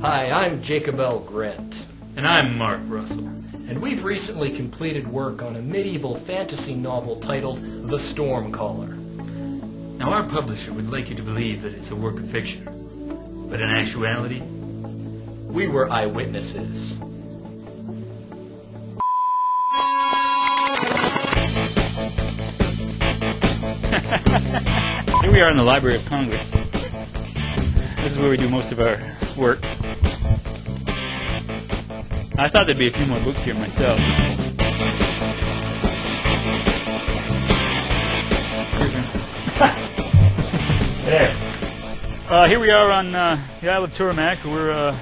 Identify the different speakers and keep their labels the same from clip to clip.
Speaker 1: Hi, I'm Jacob L. Grant.
Speaker 2: And I'm Mark Russell.
Speaker 1: And we've recently completed work on a medieval fantasy novel titled The Stormcaller.
Speaker 2: Now, our publisher would like you to believe that it's a work of fiction. But in actuality,
Speaker 1: we were eyewitnesses.
Speaker 2: Here we are in the Library of Congress. This is where we do most of our work. I thought there'd be a few more books here myself. There. Here we are on the Isle of Turmac. We're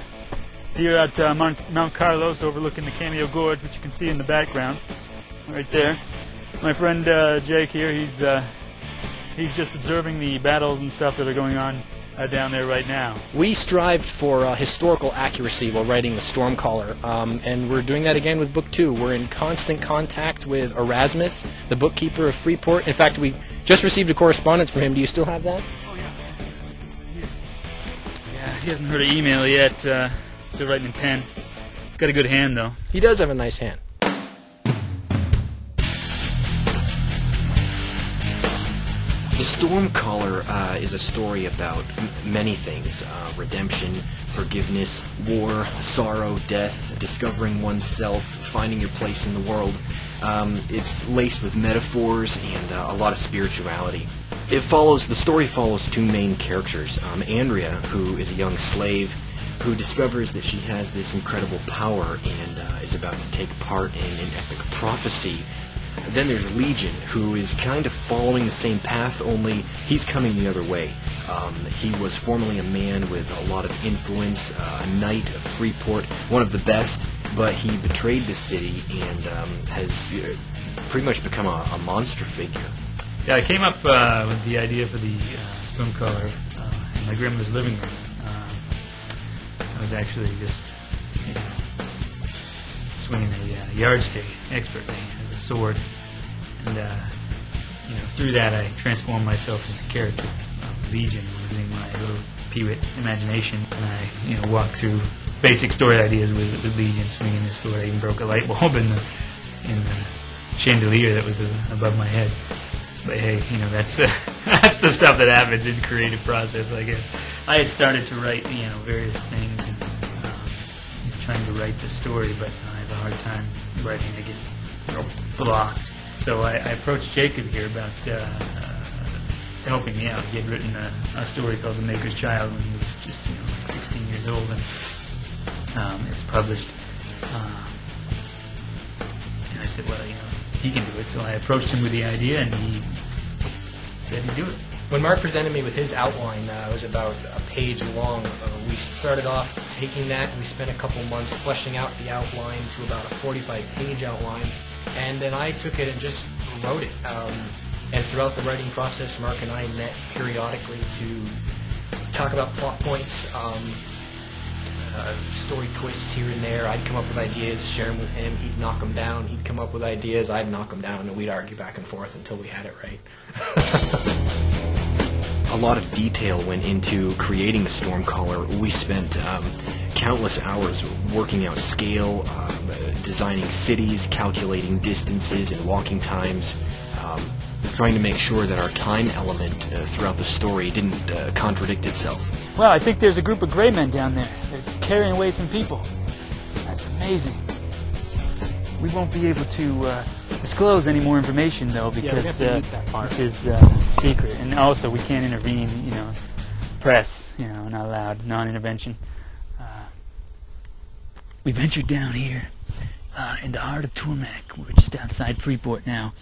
Speaker 2: here at Mount Carlos overlooking the Cameo Gorge, which you can see in the background, right there. My friend Jake here, he's just observing the battles and stuff that are going on down there right now.
Speaker 1: We strived for historical accuracy while writing The Stormcaller, and we're doing that again with Book 2. We're in constant contact with Erasmus, the bookkeeper of Freeport. In fact, we just received a correspondence from him. Do you still have that?
Speaker 2: Oh, yeah. Yeah, he hasn't heard an email yet. Still writing in pen. He's got a good hand, though.
Speaker 1: He does have a nice hand. The Stormcaller is a story about many things. Redemption, forgiveness, war, sorrow, death, discovering oneself, finding your place in the world. It's laced with metaphors and a lot of spirituality. The story follows two main characters. Andrea, who is a young slave, who discovers that she has this incredible power and is about to take part in an epic prophecy. Then there's Legion, who is kind of following the same path, only he's coming the other way. He was formerly a man with a lot of influence, a knight of Freeport, one of the best, but he betrayed the city and has pretty much become a monster figure.
Speaker 2: Yeah, I came up with the idea for the Stormcaller in my grandmother's living room. I was actually just, swinging a yardstick expertly as a sword, and through that I transformed myself into the character of Legion using my little peewit imagination, and I walked through basic story ideas with Legion swinging this sword. I even broke a light bulb in the chandelier that was above my head. But hey, that's the stuff that happens in the creative process, I guess. I had started to write various things and trying to write the story, but I have a hard time writing to get blocked. So I approached Jacob here about helping me out. He had written a story called The Maker's Child when he was just 16 years old, and it was published. And I said, well, he can do it. So I approached him with the idea, and he said he'd do it.
Speaker 1: When Mark presented me with his outline, it was about a page long. We started off taking that, and we spent a couple months fleshing out the outline to about a 45-page outline, and then I took it and just wrote it. And throughout the writing process, Mark and I met periodically to talk about plot points, story twists here and there. I'd come up with ideas, share them with him. He'd knock them down. He'd come up with ideas. I'd knock them down, and we'd argue back and forth until we had it right. A lot of detail went into creating the Stormcaller. We spent countless hours working out scale, designing cities, calculating distances and walking times, trying to make sure that our time element throughout the story didn't contradict itself.
Speaker 2: Well, I think there's a group of gray men down there. They're carrying away some people. That's amazing. We won't be able to disclose any more information, though, because this is secret. And also, we can't intervene, press, not allowed, non-intervention. We ventured down here in the heart of Turmac. We're just outside Freeport now.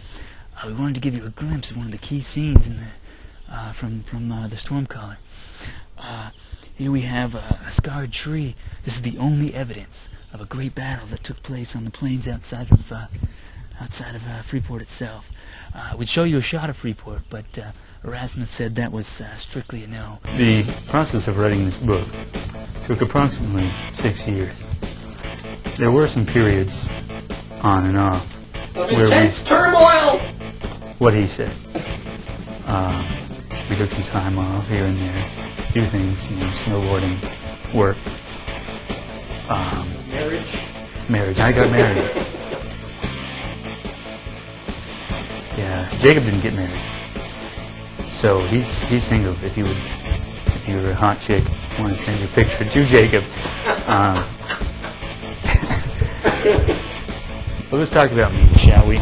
Speaker 2: We wanted to give you a glimpse of one of the key scenes in the from the Stormcaller. Here we have a scarred tree. This is the only evidence of a great battle that took place on the plains outside of Freeport itself. We'd show you a shot of Freeport, but Erasmus said that was strictly a no. The process of writing this book took approximately 6 years. There were some periods on and off
Speaker 1: of intense turmoil.
Speaker 2: What he said. We took some time off here and there, do things, snowboarding, work. Marriage. I got married. Yeah, Jacob didn't get married, so he's single. If you were a hot chick, want to send your picture to Jacob. Well, let's talk about me, shall we?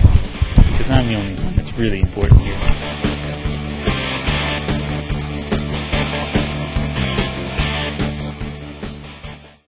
Speaker 2: Because I'm the only one that's really important here.